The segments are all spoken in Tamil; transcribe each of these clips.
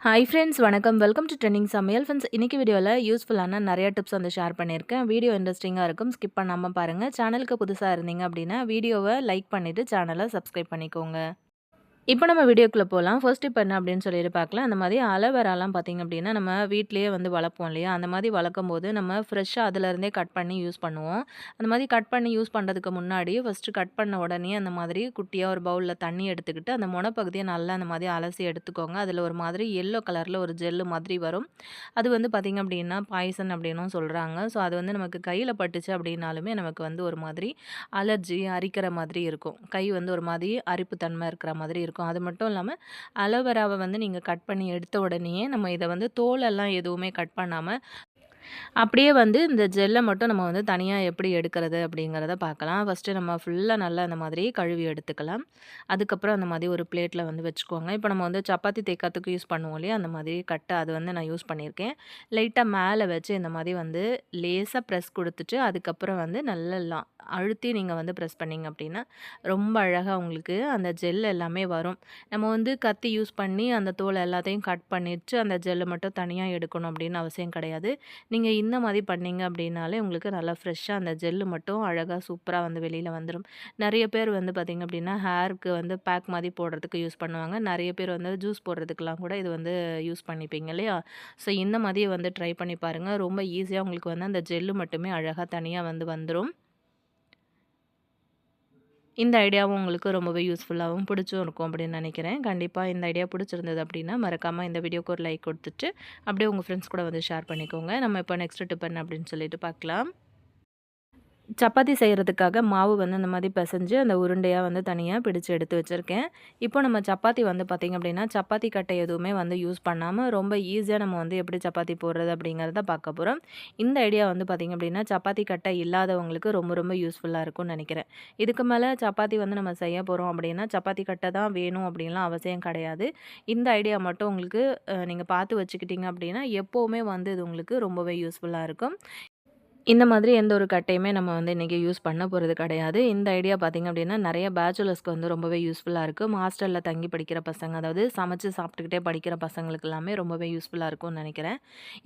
ஹாய் ஃப்ரெண்ட்ஸ் வணக்கம். வெல்கம் டு ட்ரெண்டிங் சமையல். ஃப்ரெண்ட்ஸ் இன்னைக்கு வீடியோவில் யூஸ்ஃபுல்லான நிறைய டிப்ஸ் வந்து ஷேர் பண்ணியிருக்கேன். வீடியோ இன்ட்ரெஸ்டிங்காக இருக்கும். ஸ்கிப் பண்ணாமல் பாருங்கள். சேனலுக்கு புதுசாக இருந்தீங்க அப்படின்னா வீடியோவை லைக் பண்ணிவிட்டு சேனலை சப்ஸ்கிரைப் பண்ணிக்கோங்க. இப்போ நம்ம வீடியோக்குள்ளே போகலாம். ஃபர்ஸ்ட் டிப் என்ன அப்படின்னு சொல்லிட்டு பார்க்கலாம். அந்த மாதிரி அலோவேராலாம் பார்த்திங்க அப்படின்னா நம்ம வீட்டிலேயே வந்து வளர்ப்போம் இல்லையா? அந்த மாதிரி வளர்க்கும்போது நம்ம ஃப்ரெஷ்ஷாக அதிலேருந்தே கட் பண்ணி யூஸ் பண்ணுவோம். அந்த மாதிரி கட் பண்ணி யூஸ் பண்ணுறதுக்கு முன்னாடி ஃபஸ்ட்டு கட் பண்ண உடனே அந்த மாதிரி குட்டியாக ஒரு பவுலில் தண்ணி எடுத்துக்கிட்டு அந்த முனைப்பகுதியை நல்லா அந்த மாதிரி அலசி எடுத்துக்கோங்க. அதில் ஒரு மாதிரி எல்லோ கலரில் ஒரு ஜெல்லு மாதிரி வரும். அது வந்து பார்த்திங்க அப்படின்னா பாய்சன் அப்படின்னும் சொல்கிறாங்க. ஸோ அது வந்து நமக்கு கையில் பட்டுச்சு அப்படின்னாலுமே நமக்கு வந்து ஒரு மாதிரி அலர்ஜி அரிக்கிற மாதிரி இருக்கும். கை வந்து ஒரு மாதிரி அரிப்புத்தன்மை இருக்கிற மாதிரி இருக்கும். அது மட்டும் இல்லாமல் அலோவேராவை வந்து நீங்கள் கட் பண்ணி எடுத்த உடனேயே நம்ம இதை வந்து தோலெல்லாம் எதுவுமே கட் பண்ணாமல் அப்படியே வந்து இந்த ஜெல்லை மட்டும் நம்ம வந்து தனியாக எப்படி எடுக்கிறது அப்படிங்கிறத பார்க்கலாம். ஃபஸ்ட்டு நம்ம ஃபுல்லாக நல்லா அந்த மாதிரி கழுவி எடுத்துக்கலாம். அதுக்கப்புறம் அந்த மாதிரி ஒரு பிளேட்டில் வந்து வச்சுக்கோங்க. இப்போ நம்ம வந்து சப்பாத்தி தேய்க்கிறதுக்கு யூஸ் பண்ணுவோம் இல்லையா? அந்த மாதிரி கட்டை அது வந்து நான் யூஸ் பண்ணியிருக்கேன். லைட்டாக மேலே வச்சு இந்த மாதிரி வந்து லேசாக ப்ரெஸ் கொடுத்துட்டு அதுக்கப்புறம் வந்து நல்லா அழுத்தி நீங்கள் வந்து ப்ரெஸ் பண்ணிங்க அப்படின்னா ரொம்ப அழகாக உங்களுக்கு அந்த ஜெல் எல்லாமே வரும். நம்ம வந்து கத்தி யூஸ் பண்ணி அந்த தோல் எல்லாத்தையும் கட் பண்ணிட்டு அந்த ஜெல்லை மட்டும் தனியாக எடுக்கணும் அப்படின்னு அவசியம் கிடையாது. நீங்கள் இந்த மாதிரி பண்ணீங்க அப்படின்னாலே உங்களுக்கு நல்லா ஃப்ரெஷ்ஷாக அந்த ஜெல்லு மட்டும் அழகாக சூப்பராக வந்து வெளியில் வந்துடும். நிறைய பேர் வந்து பார்த்திங்க அப்படின்னா ஹேருக்கு வந்து பேக் மாதிரி போடுறதுக்கு யூஸ் பண்ணுவாங்க. நிறைய பேர் வந்து ஜூஸ் போடுறதுக்கெலாம் கூட இது வந்து யூஸ் பண்ணிப்பீங்க இல்லையா? ஸோ இந்த மாதிரி வந்து ட்ரை பண்ணி பாருங்கள். ரொம்ப ஈஸியாக உங்களுக்கு வந்து அந்த ஜெல்லு மட்டுமே அழகாக தனியாக வந்து வந்துடும். இந்த ஐடியாவும் உங்களுக்கு ரொம்பவே யூஸ்ஃபுல்லாகவும் பிடிச்சும் இருக்கும் அப்படின்னு நினைக்கிறேன். கண்டிப்பாக இந்த ஐடியா பிடிச்சிருந்தது அப்படின்னா மறக்காமல் இந்த வீடியோக்கு ஒரு லைக் கொடுத்துட்டு அப்படியே உங்கள் ஃப்ரெண்ட்ஸ் கூட வந்து ஷேர் பண்ணிக்கோங்க. நம்ம இப்போ நெக்ஸ்ட் டிப் என்ன அப்படின்னு சொல்லிட்டு பார்க்கலாம். சப்பாத்தி செய்கிறதுக்காக மாவு வந்து இந்த மாதிரி பிசைஞ்சு அந்த உருண்டையாக வந்து தனியாக பிடிச்சு எடுத்து வச்சுருக்கேன். இப்போ நம்ம சப்பாத்தி வந்து பார்த்திங்க அப்படின்னா சப்பாத்தி கட்டை எதுவுமே வந்து யூஸ் பண்ணாமல் ரொம்ப ஈஸியாக நம்ம வந்து எப்படி சப்பாத்தி போடுறது அப்படிங்கிறத பார்க்க போகிறோம். இந்த ஐடியா வந்து பார்த்திங்க அப்படின்னா சப்பாத்தி கட்டை இல்லாதவங்களுக்கு ரொம்ப ரொம்ப யூஸ்ஃபுல்லாக இருக்கும்னு நினைக்கிறேன். இதுக்கு மேலே சப்பாத்தி வந்து நம்ம செய்ய போகிறோம் அப்படின்னா சப்பாத்தி கட்டை தான் வேணும் அப்படின்லாம் அவசியம் கிடையாது. இந்த ஐடியா மட்டும் உங்களுக்கு நீங்கள் பார்த்து வச்சுக்கிட்டீங்க அப்படின்னா எப்போவுமே வந்து இது உங்களுக்கு ரொம்பவே யூஸ்ஃபுல்லாக இருக்கும். இந்த மாதிரி எந்த ஒரு கட்டையுமே நம்ம வந்து இன்றைக்கி யூஸ் பண்ண போகிறது கிடையாது. இந்த ஐடியா பார்த்திங்க அப்படின்னா நிறைய பேச்சுலர்ஸ்க்கு வந்து ரொம்பவே யூஸ்ஃபுல்லாக இருக்கும். ஹாஸ்டலில் தங்கி படிக்கிற பசங்க, அதாவது சமைச்சு சாப்பிட்டுக்கிட்டே படிக்கிற பசங்களுக்கு எல்லாமே ரொம்பவே யூஸ்ஃபுல்லாக இருக்கும்னு நினைக்கிறேன்.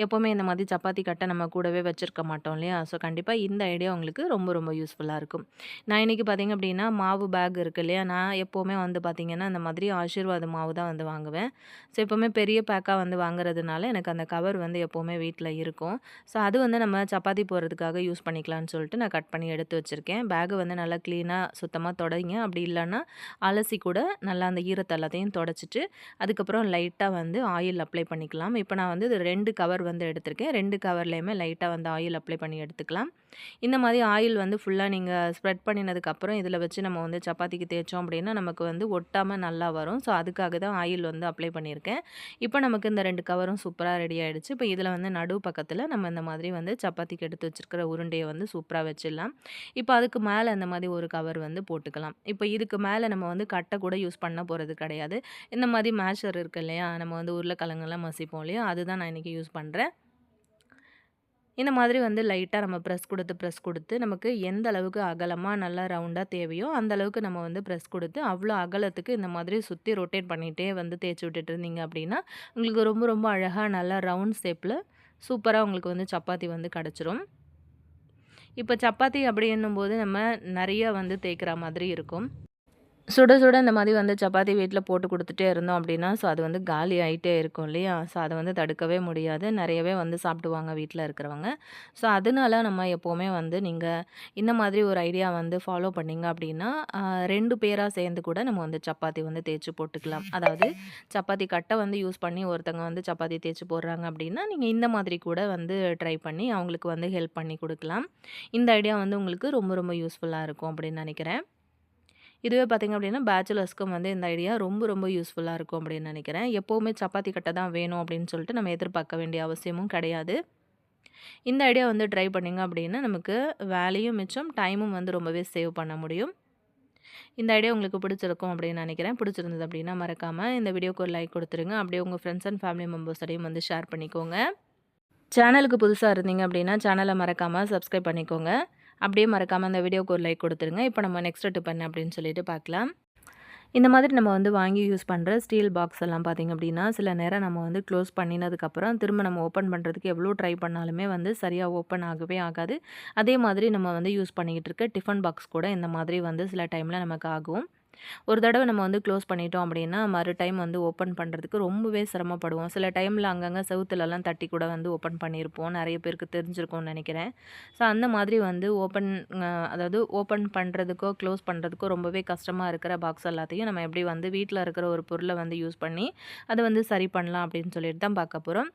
எப்போவுமே இந்த மாதிரி சப்பாத்தி கட்டை நம்ம கூடவே வச்சுருக்க மாட்டோம் இல்லையா? ஸோ கண்டிப்பாக இந்த ஐடியா உங்களுக்கு ரொம்ப ரொம்ப யூஸ்ஃபுல்லாக இருக்கும். நான் இன்றைக்கி பார்த்திங்க அப்படின்னா மாவு பேக் இருக்குது இல்லையா? நான் எப்போவுமே வந்து பார்த்திங்கன்னா இந்த மாதிரி ஆசீர்வாத மாவு தான் வந்து வாங்குவேன். ஸோ எப்போவுமே பெரிய பேக்காக வந்து வாங்குறதுனால எனக்கு அந்த கவர் வந்து எப்போவுமே வீட்டில் இருக்கும். ஸோ அது வந்து நம்ம சப்பாத்தி போடுறதுக்காக யூஸ் பண்ணிக்கலாம்னு சொல்லிட்டு நான் கட் பண்ணி எடுத்து வச்சுருக்கேன். பேகு வந்து நல்லா க்ளீனாக சுத்தமாக தொடைங்க. அப்படி இல்லைன்னா அலசி கூட நல்லா அந்த ஈரத்தை எல்லாத்தையும் தொடச்சிட்டு அதுக்கப்புறம் லைட்டாக வந்து ஆயில் அப்ளை பண்ணிக்கலாம். இப்போ நான் வந்து 2 கவர் வந்து எடுத்திருக்கேன். 2 கவர்லேயுமே லைட்டாக வந்து ஆயில் அப்ளை பண்ணி எடுத்துக்கலாம். இந்த மாதிரி ஆயில் வந்து ஃபுல்லாக நீங்கள் ஸ்ப்ரெட் பண்ணினதுக்கப்புறம் இதில் வச்சு நம்ம வந்து சப்பாத்திக்கு தேய்ச்சோம் அப்படின்னா நமக்கு வந்து ஒட்டாமல் நல்லா வரும். ஸோ அதுக்காக தான் ஆயில் வந்து அப்ளை பண்ணியிருக்கேன். இப்போ நமக்கு இந்த 2 கவரும் சூப்பராக ரெடி ஆகிடுச்சு. இப்போ இதில் வந்து நடு பக்கத்தில் நம்ம இந்த மாதிரி வந்து சப்பாத்திக்கு எடுத்து வச்சுருக்கிற உருண்டையை வந்து சூப்பராக வச்சிடலாம். இப்போ அதுக்கு மேலே அந்த மாதிரி ஒரு கவர் வந்து போட்டுக்கலாம். இப்போ இதுக்கு மேலே நம்ம வந்து கட்டை கூட யூஸ் பண்ண போகிறது கிடையாது. இந்த மாதிரி மேஷர் இருக்குது இல்லையா? நம்ம வந்து உருளைக்கிழங்கெல்லாம் மசிப்போம் இல்லையா? அதுதான் நான் இன்றைக்கி யூஸ் பண்ணுறேன். இந்த மாதிரி வந்து லைட்டாக நம்ம ப்ரெஸ் கொடுத்து நமக்கு எந்த அளவுக்கு அகலமாக நல்லா ரவுண்டாக தேவையோ அந்த அளவுக்கு நம்ம வந்து ப்ரெஸ் கொடுத்து அவ்வளோ அகலத்துக்கு இந்த மாதிரி சுற்றி ரொட்டேட் பண்ணிகிட்டே வந்து தேய்ச்சி விட்டுட்டு இருந்தீங்க அப்படின்னா உங்களுக்கு ரொம்ப ரொம்ப அழகாக நல்லா ரவுண்ட் ஷேப்பில் சூப்பராக உங்களுக்கு வந்து சப்பாத்தி வந்து கிடச்சிரும். இப்போ சப்பாத்தி அப்படின்னும்போது நம்ம நிறைய வந்து தேய்க்கிற மாதிரி இருக்கும். சுட சுட இந்த மாதிரி வந்து சப்பாத்தி வீட்டில் போட்டு கொடுத்துட்டே இருந்தோம் அப்படின்னா ஸோ அது வந்து காலி ஆகிட்டே இருக்கும் இல்லையா? ஸோ அதை வந்து தடுக்கவே முடியாது. நிறையவே வந்து சாப்பிடுவாங்க வீட்டில் இருக்கிறவங்க. ஸோ அதனால நம்ம எப்போவுமே வந்து நீங்கள் இந்த மாதிரி ஒரு ஐடியா வந்து ஃபாலோ பண்ணிங்க அப்படின்னா 2 பேராக சேர்ந்து கூட நம்ம வந்து சப்பாத்தி வந்து தேய்ச்சி போட்டுக்கலாம். அதாவது சப்பாத்தி கட்டை வந்து யூஸ் பண்ணி ஒருத்தங்க வந்து சப்பாத்தி தேய்ச்சி போடுறாங்க அப்படின்னா நீங்கள் இந்த மாதிரி கூட வந்து ட்ரை பண்ணி அவங்களுக்கு வந்து ஹெல்ப் பண்ணி கொடுக்கலாம். இந்த ஐடியா வந்து உங்களுக்கு ரொம்ப ரொம்ப யூஸ்ஃபுல்லாக இருக்கும் அப்படின்னு நினைக்கிறேன். இதுவே பார்த்திங்க அப்படின்னா பேச்சுலர்ஸ்க்கும் வந்து இந்த ஐடியா ரொம்ப ரொம்ப யூஸ்ஃபுல்லாக இருக்கும் அப்படின்னு நினைக்கிறேன். எப்போவுமே சப்பாத்தி கட்டை தான் வேணும் அப்படின்னு சொல்லிட்டு நம்ம எதிர்பார்க்க வேண்டிய அவசியமும் கிடையாது. இந்த ஐடியா வந்து ட்ரை பண்ணிங்க அப்படின்னா நமக்கு வேலையும் மிச்சம், டைமும் வந்து ரொம்பவே சேவ் பண்ண முடியும். இந்த ஐடியா உங்களுக்கு பிடிச்சிருக்கும் அப்படின்னு நினைக்கிறேன். பிடிச்சிருந்தது அப்படின்னா மறக்காமல் இந்த வீடியோக்கு ஒரு லைக் கொடுத்துருங்க. அப்படியே உங்கள் ஃப்ரெண்ட்ஸ் அண்ட் ஃபேமிலி மெம்பர்ஸோடையும் வந்து ஷேர் பண்ணிக்கோங்க. சேனலுக்கு புதுசாக இருந்தீங்க அப்படின்னா சேனலை மறக்காமல் சப்ஸ்கிரைப் பண்ணிக்கோங்க. அப்படியே மறக்காமல் அந்த வீடியோக்கு ஒரு லைக் கொடுத்துருங்க. இப்போ நம்ம நெக்ஸ்ட் டிப் என்ன அப்படின்னு சொல்லிட்டு பார்க்கலாம். இந்த மாதிரி நம்ம வந்து வாங்கி யூஸ் பண்ணுற ஸ்டீல் பாக்ஸ் எல்லாம் பார்த்திங்க அப்படின்னா, சில நேரம் நம்ம வந்து க்ளோஸ் பண்ணினதுக்கப்புறம் திரும்ப நம்ம ஓப்பன் பண்ணுறதுக்கு எவ்வளோ ட்ரை பண்ணாலுமே வந்து சரியாக ஓப்பன் ஆகவே ஆகாது. அதே மாதிரி நம்ம வந்து யூஸ் பண்ணிக்கிட்டு இருக்க டிஃபன் பாக்ஸ் கூட இந்த மாதிரி வந்து சில டைமில் நமக்கு ஆகும். ஒரு தடவை நம்ம வந்து க்ளோஸ் பண்ணிட்டோம் அப்படின்னா, மறு டைம் வந்து ஓப்பன் பண்ணுறதுக்கு ரொம்பவே சிரமப்படுவோம். சில டைமில் அங்கங்கே செவுத்துலலாம் தட்டி கூட வந்து ஓப்பன் பண்ணியிருப்போம். நெறைய பேருக்கு தெரிஞ்சிருக்கும்னு நெனைக்கிறேன். ஸோ அந்த மாதிரி வந்து அதாவது ஓப்பன் பண்ணுறதுக்கோ, க்ளோஸ் பண்ணுறதுக்கோ ரொம்பவே கஷ்டமா இருக்கிற பாக்ஸ் எல்லாத்தையும் நம்ம எப்படி வந்து வீட்ல இருக்கிற ஒரு பொருள வந்து யூஸ் பண்ணி, அத வந்து சரி பண்ணலாம் அப்படின்னு சொல்லிட்டு தான் பார்க்க போறோம்.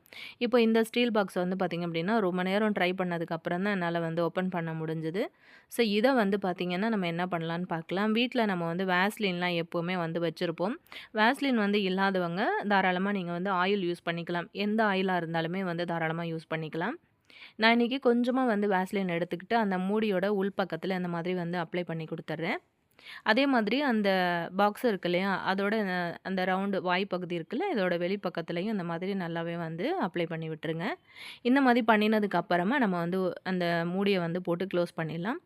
இப்போ இந்த ஸ்டீல் பாக்ஸ் வந்து பார்த்திங்க அப்படின்னா, ரொம்ப நேரம் ட்ரை பண்ணதுக்கப்புறம் தான் என்னால வந்து ஓப்பன் பண்ண முடிஞ்சது. ஸோ இத வந்து பார்த்திங்கன்னா, நம்ம என்ன பண்ணலான்னு பார்க்கலாம். வீட்ல நம்ம வந்து வேஸ்லின்லாம் எப்போவுமே வந்து வச்சுருப்போம். வேஸ்லின் வந்து இல்லாதவங்க தாராளமா நீங்க வந்து ஆயில் யூஸ் பண்ணிக்கலாம். எந்த ஆயிலா இருந்தாலுமே வந்து தாராளமா யூஸ் பண்ணிக்கலாம். நான் இன்னைக்கு கொஞ்சமா வந்து வேஸ்லின் எடுத்துக்கிட்டு, அந்த மூடியோட உள் பக்கத்துல இந்த மாதிரி வந்து அப்ளை பண்ணி குடுத்துர்றேன். அதே மாதிரி அந்த பாக்ஸ் இருக்கு இல்லையா? அதோட அந்த ரவுண்டு வாய் பகுதி இருக்குல்ல, இதோட வெளிப்பக்கத்துலயும் இந்த மாதிரி நல்லாவே வந்து அப்ளை பண்ணி விட்டுருங்க. இந்த மாதிரி பண்ணினதுக்கு அப்புறமா நம்ம வந்து அந்த மூடிய வந்து போட்டு க்ளோஸ் பண்ணிடலாம்.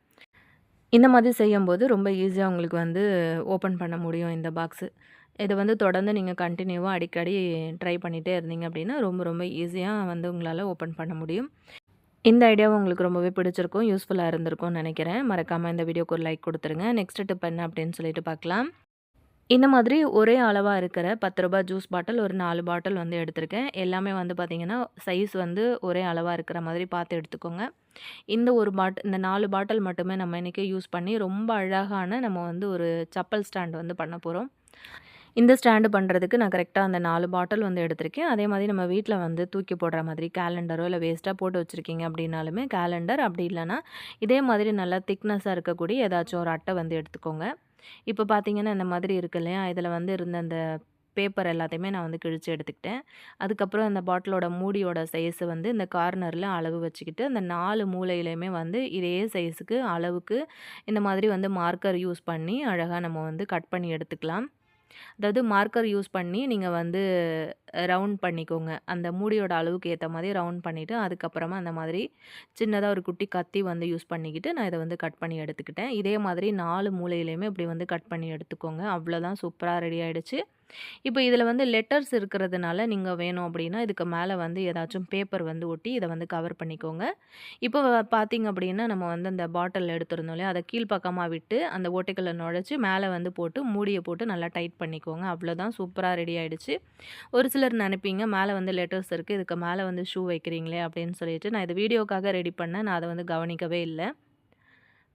இந்த மாதிரி செய்யும்போது ரொம்ப ஈஸியா உங்களுக்கு வந்து ஓப்பன் பண்ண முடியும் இந்த பாக்ஸு. இத வந்து தொடர்ந்து நீங்க கன்டினியூவா அடிக்கடி ட்ரை பண்ணிட்டே இருந்தீங்க அப்படின்னா, ரொம்ப ரொம்ப ஈஸியா வந்து உங்களால ஓப்பன் பண்ண முடியும். இந்த ஐடியாவும் உங்களுக்கு ரொம்பவே பிடிச்சிருக்கும், யூஸ்ஃபுல்லா இருந்திருக்கும்னு நெனைக்கிறேன். மறக்காம இந்த வீடியோக்கு ஒரு லைக் குடுத்துருங்க. நெக்ஸ்ட் டிப் என்ன அப்படின்னு சொல்லிட்டு பார்க்கலாம். இந்த மாதிரி ஒரே அளவா இருக்கிற ரூ. 10 ஜூஸ் பாட்டில் ஒரு 4 பாட்டில் வந்து எடுத்திருக்கேன். எல்லாமே வந்து பார்த்தீங்கன்னா, சைஸ் வந்து ஒரே அளவா இருக்கிற மாதிரி பார்த்து எடுத்துக்கோங்க. இந்த 4 பாட்டில் மட்டுமே நம்ம இன்னைக்கு யூஸ் பண்ணி ரொம்ப அழகான நம்ம வந்து ஒரு செப்பல் ஸ்டாண்ட் வந்து பண்ண போறோம். இந்த ஸ்டாண்டு பண்ணுறதுக்கு நான் கரெக்ட்டா அந்த 4 பாட்டில் வந்து எடுத்திருக்கேன். அதே மாதிரி நம்ம வீட்ல வந்து தூக்கி போடுற மாதிரி கேலண்டரோ இல்ல வேஸ்ட்டா போட்டு வச்சிருக்கீங்க அப்படின்னாலுமே கேலண்டர், அப்படி இல்லன்னா இதே மாதிரி நல்லா திக்னஸா இருக்கக்கூடிய ஏதாச்சும் ஒரு அட்டை வந்து எடுத்துக்கோங்க. இப்போ பார்த்தீங்கன்னா, இந்த மாதிரி இருக்கு இல்லையா? இதில வந்து இருந்த அந்த பேப்பர் எல்லாத்தையுமே நான் வந்து கிழிச்சு எடுத்துக்கிட்டேன். அதுக்கப்புறம் அந்த பாட்டிலோட மூடியோட சைஸ் வந்து இந்த கார்னர்ல அளவு வச்சுக்கிட்டு, அந்த 4 மூலையிலயுமே வந்து இதே சைஸுக்கு அளவுக்கு இந்த மாதிரி வந்து மார்க்கர் யூஸ் பண்ணி அழகா நம்ம வந்து கட் பண்ணி எடுத்துக்கலாம். அதாவது மார்க்கர் யூஸ் பண்ணி நீங்க வந்து ரவுண்ட் பண்ணிக்கோங்க. அந்த மூடியோட அளவுக்கு ஏத்த மாதிரி ரவுண்ட் பண்ணிட்டு, அதுக்கப்புறமா அந்த மாதிரி சின்னதா ஒரு குட்டி கத்தி வந்து யூஸ் பண்ணிக்கிட்டு, நான் இத வந்து கட் பண்ணி எடுத்துக்கிட்டேன். இதே மாதிரி 4 மூலையிலயுமே இப்படி வந்து கட் பண்ணி எடுத்துக்கோங்க. அவ்வளோதான் சூப்பரா ரெடி ஆயிடுச்சு. இப்போ இதில வந்து லெட்டர்ஸ் இருக்கிறதுனால, நீங்க வேணும் அப்படின்னா, இதுக்கு மேல வந்து ஏதாச்சும் பேப்பர் வந்து ஒட்டி இத வந்து கவர் பண்ணிக்கோங்க. இப்போ பார்த்தீங்க அப்படின்னா, நம்ம வந்து அந்த பாட்டில் எடுத்திருந்தோம் இல்லையா? அத கீழ்ப்பக்கமா விட்டு, அந்த ஓட்டைக்குள்ள நுழைச்சு, மேல வந்து போட்டு, மூடிய போட்டு நல்லா டைட் பண்ணிக்கோங்க. அவ்வளோதான் சூப்பரா ரெடி ஆயிடுச்சு. ஒரு சிலர் நெனைப்பீங்க, மேல வந்து லெட்டர்ஸ் இருக்கு. இதுக்கு மேல வந்து ஷூ வைக்கிறீங்களே அப்படின்னு சொல்லிட்டு, நான் இது வீடியோக்காக ரெடி பண்ணேன். நான் அத வந்து கவனிக்கவே இல்ல.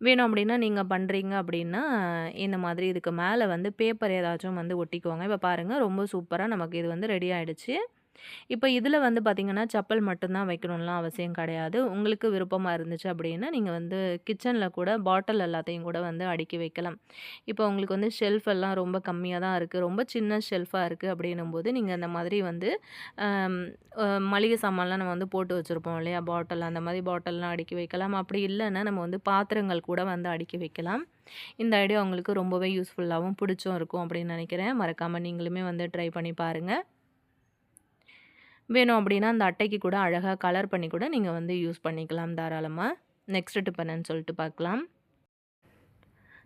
வேணும் அப்படின்னா, நீங்க பண்றீங்க அப்படின்னா, இந்த மாதிரி இதுக்கு மேல வந்து பேப்பர் ஏதாச்சும் வந்து ஒட்டிக்கோங்க. இப்ப பாருங்க, ரொம்ப சூப்பரா நமக்கு இது வந்து ரெடி ஆயிடுச்சு. இப்ப இதுல வந்து பார்த்தீங்கன்னா, செப்பல் மட்டும் தான் வைக்கணும்லாம் அவசியம் கிடையாது. உங்களுக்கு விருப்பமா இருந்துச்சு அப்படின்னா, நீங்க வந்து கிச்சன்ல கூட பாட்டில் எல்லாத்தையும் கூட வந்து அடுக்கி வைக்கலாம். இப்போ உங்களுக்கு வந்து ஷெல்ஃப் எல்லாம் ரொம்ப கம்மியா தான் இருக்கு. ரொம்ப சின்ன ஷெல்ஃபா இருக்கு அப்படின்னும்போது, நீங்க அந்த மாதிரி வந்து அம் மளிகை சாமான்லாம் நம்ம வந்து போட்டு வச்சிருப்போம் இல்லையா? பாட்டில் அந்த மாதிரி பாட்டில்லாம் அடுக்கி வைக்கலாம். அப்படி இல்லன்னா, நம்ம வந்து பாத்திரங்கள் கூட வந்து அடுக்கி வைக்கலாம். இந்த ஐடியா உங்களுக்கு ரொம்பவே யூஸ்ஃபுல்லாவும் பிடிச்சும் இருக்கும் அப்படின்னு நினைக்கிறேன். மறக்காம நீங்களுமே வந்து ட்ரை பண்ணி பாருங்க. வேணும் அப்படின்னா, அந்த அட்டைக்கு கூட அழகா கலர் பண்ணி கூட நீங்க வந்து யூஸ் பண்ணிக்கலாம் தாராளமா. நெக்ஸ்ட் டிப் என்னன்னு சொல்லிட்டு பார்க்கலாம்.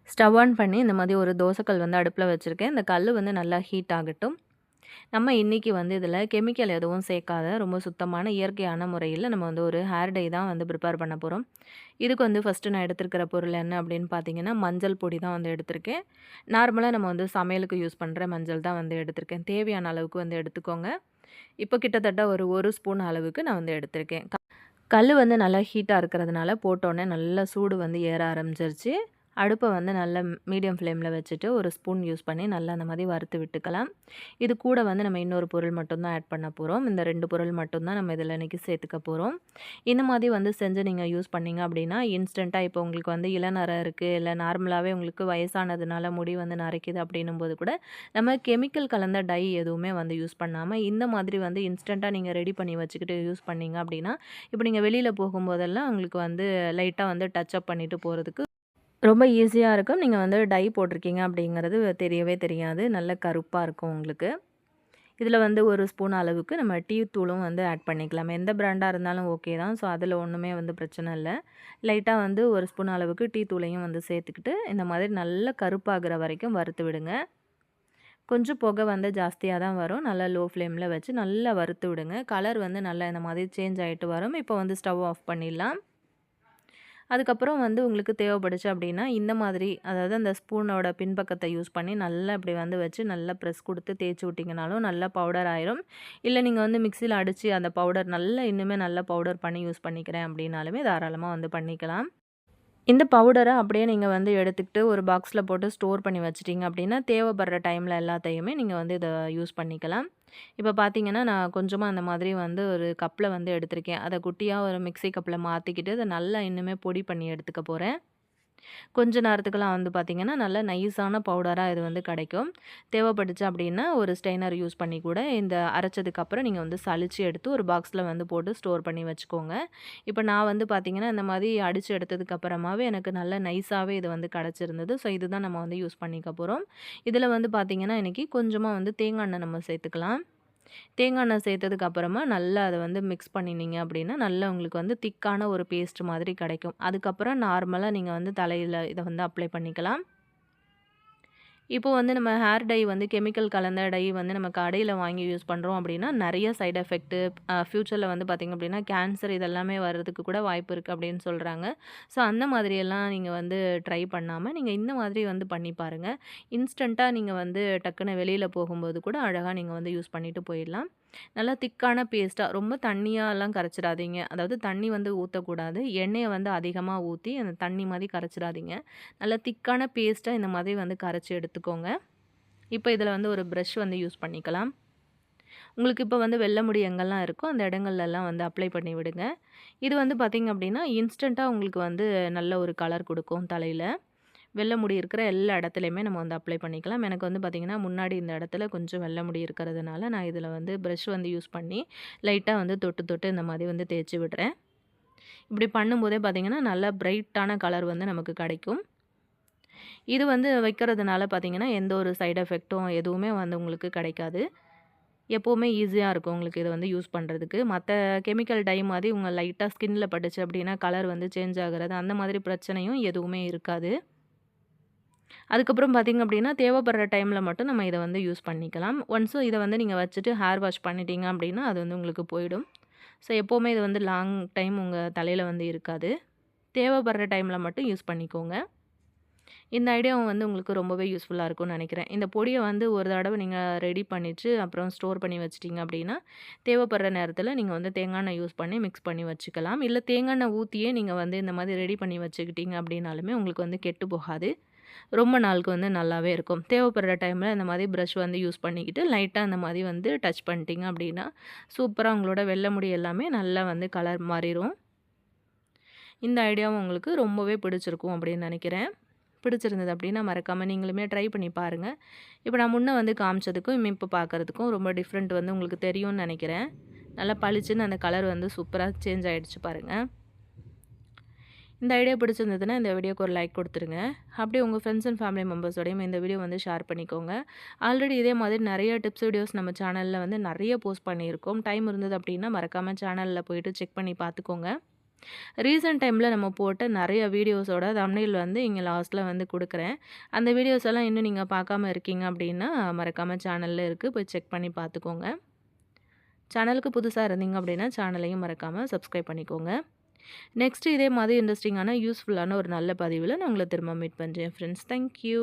ஸ்டவ் ஆன் பண்ணி இந்த மாதிரி ஒரு தோசைக்கல் வந்து அடுப்புல வச்சிருக்கேன். இந்த கல்லு வந்து நல்லா ஹீட் ஆகட்டும். நம்ம இன்னைக்கு வந்து இதில கெமிக்கல் எதுவும் சேர்க்காத ரொம்ப சுத்தமான இயற்கையான முறையில நம்ம வந்து ஒரு ஹேர் டை தான் வந்து ப்ரிப்பேர் பண்ண போறோம். இதுக்கு வந்து ஃபர்ஸ்ட்டு நான் எடுத்திருக்கிற பொருள் என்ன அப்படின்னு பார்த்தீங்கன்னா, மஞ்சள் பொடி தான் வந்து எடுத்திருக்கேன். நார்மலா நம்ம வந்து சமையலுக்கு யூஸ் பண்ற மஞ்சள் தான் வந்து எடுத்திருக்கேன். தேவையான அளவுக்கு வந்து எடுத்துக்கோங்க. இப்போ கிட்டத்தட்ட ஒரு 1 ஸ்பூன் அளவுக்கு நான் வந்து எடுத்திருக்கேன். கல்லு வந்து நல்லா ஹீட்டா இருக்கிறதுனால போட்டோனே நல்லா சூடு வந்து ஏற ஆரம்பிச்சிருச்சு. அடுப்ப வந்து நல்ல மீடியம் ஃப்ளேமில வச்சுட்டு ஒரு ஸ்பூன் யூஸ் பண்ணி நல்லா அந்த மாதிரி வறுத்து விட்டுக்கலாம். இது கூட வந்து நம்ம இன்னொரு பொருள் மட்டும் தான் ஆட் பண்ண போறோம். இந்த 2 பொருள் மட்டும் தான் நம்ம இதில இன்னைக்கு சேர்த்துக்க போறோம். இந்த மாதிரி வந்து செஞ்சு நீங்க யூஸ் பண்ணீங்க அப்படின்னா, இன்ஸ்டன்ட்டா இப்போ உங்களுக்கு வந்து இளநரை இருக்கு, இல்ல நார்மலாவே உங்களுக்கு வயசானதுனால முடி வந்து நரைக்குது அப்படின்னும்போது கூட, நம்ம கெமிக்கல் கலந்த டை எதுவுமே வந்து யூஸ் பண்ணாம, இந்த மாதிரி வந்து இன்ஸ்டன்ட்டா நீங்க ரெடி பண்ணி வச்சுக்கிட்டு யூஸ் பண்ணீங்க அப்படின்னா, இப்போ நீங்க வெளியில போகும்போதெல்லாம் உங்களுக்கு வந்து லைட்டா வந்து டச் அப் பண்ணிட்டு போறதுக்கு ரொம்ப ஈஸியா இருக்கும். நீங்க வந்து டை போட்டிருக்கீங்க அப்படிங்கிறது தெரியவே தெரியாது. நல்ல கருப்பா இருக்கும் உங்களுக்கு. இதில வந்து 1 ஸ்பூன் அளவுக்கு நம்ம டீ தூளும் வந்து ஆட் பண்ணிக்கலாம். எந்த பிராண்டா இருந்தாலும் ஓகே தான். ஸோ, அதில ஒண்ணுமே வந்து பிரச்சனை இல்ல. லைட்டா வந்து 1 ஸ்பூன் அளவுக்கு டீ தூளையும் வந்து சேர்த்துக்கிட்டு, இந்த மாதிரி நல்லா கருப்பாகுற வரைக்கும் வறுத்து விடுங்க. கொஞ்சம் புகை வந்து ஜாஸ்தியா தான் வரும். நல்லா லோ ஃப்ளேம்ல வச்சு நல்லா வறுத்து விடுங்க. கலர் வந்து நல்லா இந்த மாதிரி சேஞ்ச் ஆயிட்டு வரும். இப்போ வந்து ஸ்டவ் ஆஃப் பண்ணிடலாம். அதுக்கப்புறம் வந்து உங்களுக்கு தேவைப்படுச்சு அப்படின்னா, இந்த மாதிரி அதாவது அந்த ஸ்பூனோட பின்பக்கத்த யூஸ் பண்ணி நல்லா இப்படி வந்து வச்சு நல்லா ப்ரெஸ் குடுத்து தேய்ச்சு விட்டிங்கனாலும் நல்லா பவுடர் ஆயிரும். இல்ல நீங்க வந்து மிக்ஸியில அடிச்சு அந்த பவுடர் நல்லா இன்னுமே நல்லா பவுடர் பண்ணி யூஸ் பண்ணிக்கிறேன் அப்படின்னாலுமே தாராளமா வந்து பண்ணிக்கலாம். இந்த பவுடர அப்படியே நீங்க வந்து எடுத்துக்கிட்டு ஒரு பாக்ஸ்ல போட்டு ஸ்டோர் பண்ணி வச்சுட்டீங்க அப்படின்னா, தேவைப்படுற டைம்ல எல்லாத்தையுமே நீங்க வந்து இத யூஸ் பண்ணிக்கலாம். இப்ப பார்த்தீங்கன்னா, நான் கொஞ்சமா அந்த மாதிரி வந்து ஒரு கப்ல வந்து எடுத்திருக்கேன். அத குட்டியா ஒரு மிக்ஸி கப்ல மாத்திக்கிட்டு, அத நல்லா இன்னுமே பொடி பண்ணி எடுத்துக்க போறேன். கொஞ்ச நேரத்துக்குலாம் வந்து பார்த்தீங்கன்னா, நல்ல நைஸான பவுடரா இது வந்து கிடைக்கும். தேவைப்பட்டுச்சு அப்படின்னா, ஒரு ஸ்ட்ரெய்னர் யூஸ் பண்ணி கூட இந்த அரைச்சதுக்கப்புறம் நீங்க வந்து சலிச்சு எடுத்து ஒரு பாக்ஸ்ல வந்து போட்டு ஸ்டோர் பண்ணி வச்சுக்கோங்க. இப்ப நான் வந்து பார்த்தீங்கன்னா, இந்த மாதிரி அடிச்சு எடுத்ததுக்கு அப்புறமாவே எனக்கு நல்ல நைஸாவே இது வந்து கிடைச்சிருந்தது. ஸோ இதுதான் நம்ம வந்து யூஸ் பண்ணிக்க போறோம். இதில வந்து பார்த்தீங்கன்னா, இன்னைக்கு கொஞ்சமா வந்து தேங்காய் எண்ணெய் நம்ம சேர்த்துக்கலாம். தேங்காய் எண்ணெய் சேர்த்ததுக்கு அப்புறமா நல்லா அத வந்து மிக்ஸ் பண்ணினீங்க அப்படின்னா, நல்லா உங்களுக்கு வந்து திக்கான ஒரு பேஸ்ட் மாதிரி கிடைக்கும். அதுக்கப்புறம் நார்மலா நீங்க வந்து தலையில இத வந்து அப்ளை பண்ணிக்கலாம். இப்போ வந்து நம்ம ஹேர் டை வந்து கெமிக்கல் கலந்த டை வந்து நம்ம கடையில வாங்கி யூஸ் பண்ணுறோம் அப்படின்னா, நெறைய சைட் எஃபெக்ட்டு ஃப்யூச்சர்ல வந்து பார்த்தீங்க அப்படின்னா, கேன்சர் இதெல்லாமே வர்றதுக்கு கூட வாய்ப்பு இருக்கு அப்படின்னு சொல்றாங்க. ஸோ அந்த மாதிரியெல்லாம் நீங்க வந்து ட்ரை பண்ணாம, நீங்க இந்த மாதிரி வந்து பண்ணி பாருங்க. இன்ஸ்டன்ட்டா நீங்க வந்து டக்குனு வெளியில போகும்போது கூட அழகா நீங்க வந்து யூஸ் பண்ணிட்டு போயிடலாம். நல்லா திக்கான பேஸ்ட்டா ரொம்ப தண்ணியாலாம் கரைச்சிடாதீங்க. அதாவது தண்ணி வந்து ஊத்தக்கூடாது. எண்ணெய வந்து அதிகமா ஊத்தி அந்த தண்ணி மாரி கரைச்சிடாதீங்க. நல்லா திக்கான பேஸ்ட்டா இந்த மாதிரி வந்து கரைச்சு எடுத்துக்கோங்க. இப்ப இதில வந்து ஒரு பிரஷ் வந்து யூஸ் பண்ணிக்கலாம். உங்களுக்கு இப்ப வந்து வெள்ள முடி எங்கெல்லாம் இருக்கோ, அந்த இடங்கள்லலாம் வந்து அப்ளை பண்ணி விடுங்க. இது வந்து பார்த்தீங்க அப்டின்னா, இன்ஸ்டன்ட்டா உங்களுக்கு வந்து நல்ல ஒரு கலர் குடுக்கும் தலையில. வெள்ள முடி இருக்கிற எல்லா இடத்துலயுமே நம்ம வந்து அப்ளை பண்ணிக்கலாம். எனக்கு வந்து பார்த்தீங்கன்னா, முன்னாடி இந்த இடத்துல கொஞ்சம் வெள்ள முடி இருக்கிறதுனால, நான் இதில வந்து பிரஷ் வந்து யூஸ் பண்ணி, லைட்டா வந்து தொட்டு, தொட்டு இந்த மாரி வந்து தேய்ச்சு விடுறேன். இப்படி பண்ணும்போதே பார்த்தீங்கன்னா, நல்லா பிரைட்டான கலர் வந்து நமக்கு கிடைக்கும். இது வந்து வைக்கிறதுனால பார்த்தீங்கன்னா, எந்த ஒரு சைட் எஃபெக்ட்டும் எதுவுமே வந்து உங்களுக்கு கிடைக்காது. எப்பவுமே ஈஸியா இருக்கும் உங்களுக்கு இத வந்து யூஸ் பண்றதுக்கு. மத்த கெமிக்கல் டை மாரி உங்க லைட்டா ஸ்கின்ல பட்டுச்சு அப்படின்னா, கலர் வந்து சேஞ்ச் ஆகுறது, அந்த மாதிரி பிரச்சனையும் எதுவுமே இருக்காது. அதுக்கப்புறம் பார்த்தீங்க அப்படின்னா, தேவைப்படுற டைம்ல மட்டும் நம்ம இத வந்து யூஸ் பண்ணிக்கலாம். ஒன்ஸு இத வந்து நீங்க வச்சுட்டு ஹேர் வாஷ் பண்ணிட்டீங்க அப்படின்னா, அது வந்து உங்களுக்கு போயிடும். ஸோ எப்பவுமே இது வந்து லாங் டைம் உங்க தலையில வந்து இருக்காது. தேவைப்படுற டைம்ல மட்டும் யூஸ் பண்ணிக்கோங்க. இந்த ஐடியாவும் வந்து உங்களுக்கு ரொம்பவே யூஸ்ஃபுல்லா இருக்கும்னு நெனைக்கிறேன். இந்த பொடிய வந்து ஒரு தடவ நீங்க ரெடி பண்ணிட்டு, அப்புறம் ஸ்டோர் பண்ணி வச்சுட்டீங்க அப்படின்னா, தேவைப்படுற நேரத்தில நீங்க வந்து தேங்காய் எண்ணெய் யூஸ் பண்ணி மிக்ஸ் பண்ணி வச்சுக்கலாம். இல்ல தேங்காய் எண்ணெய் ஊத்தியே நீங்க வந்து இந்த மாதிரி ரெடி பண்ணி வச்சுக்கிட்டீங்க அப்படின்னாலுமே உங்களுக்கு வந்து கெட்டு போகாது. ரொம்ப நாளுக்கு வந்து நல்லாவே இருக்கும். தேவைப்படுற டைம்ல இந்த மாதிரி பிரஷ் வந்து யூஸ் பண்ணிக்கிட்டு, லைட்டா இந்த மாரி வந்து டச் பண்ணிட்டீங்க அப்படின்னா, சூப்பரா உங்களோட வெள்ள முடி எல்லாமே நல்லா வந்து கலர் மாறிரும். இந்த ஐடியாவும் உங்களுக்கு ரொம்பவே பிடிச்சிருக்கும் அப்படின்னு நெனைக்கிறேன். பிடிச்சிருந்தது அப்படின்னா மறக்காம நீங்களுமே ட்ரை பண்ணி பாருங்க. இப்ப நான் முன்ன வந்து காமிச்சதுக்கும், இப்ப பார்க்கறதுக்கும் ரொம்ப டிஃப்ரெண்ட் வந்து உங்களுக்கு தெரியும்னு நெனைக்கிறேன். நல்லா பளிச்சுன்னு அந்த கலர் வந்து சூப்பரா சேஞ்ச் ஆயிடுச்சு பாருங்க. இந்த ஐடியா பிடிச்சிருந்ததுன்னா, இந்த வீடியோக்கு ஒரு லைக் குடுத்துருங்க. அப்படியே உங்க ஃப்ரெண்ட்ஸ் அண்ட் ஃபேமிலி மெம்பர்ஸோடையும் இந்த வீடியோ வந்து ஷேர் பண்ணிக்கோங்க. ஆல்ரெடி இதே மாதிரி நெறைய டிப்ஸ் வீடியோஸ் நம்ம சேனல்ல வந்து நெறைய போஸ்ட் பண்ணியிருக்கோம். டைம் இருந்தது அப்படின்னா, மறக்காம சேனல்ல போயிட்டு செக் பண்ணி பார்த்துக்கோங்க. ரீசென்ட் டைம்ல நம்ம போட்ட நெறைய வீடியோஸோட தம்ப்நெயில் வந்து இங்க லாஸ்ட்ல வந்து குடுக்குறேன். அந்த வீடியோஸ் எல்லாம் இன்னும் நீங்க பார்க்காம இருக்கீங்க அப்படின்னா, மறக்காம சேனல்ல இருக்கு. போய் செக் பண்ணி பார்த்துக்கோங்க. சேனலுக்கு புதுசா இருந்தீங்க அப்படின்னா, சேனலையும் மறக்காம சப்ஸ்கிரைப் பண்ணிக்கோங்க. நெக்ஸ்ட் இதே மாதிரி இன்ட்ரஸ்டிங்கான, யூஸ்ஃபுல்லான ஒரு நல்ல பதிவுல நான் உங்கள திரும்ப மீட் பண்றேன் ஃப்ரெண்ட்ஸ். Thank you.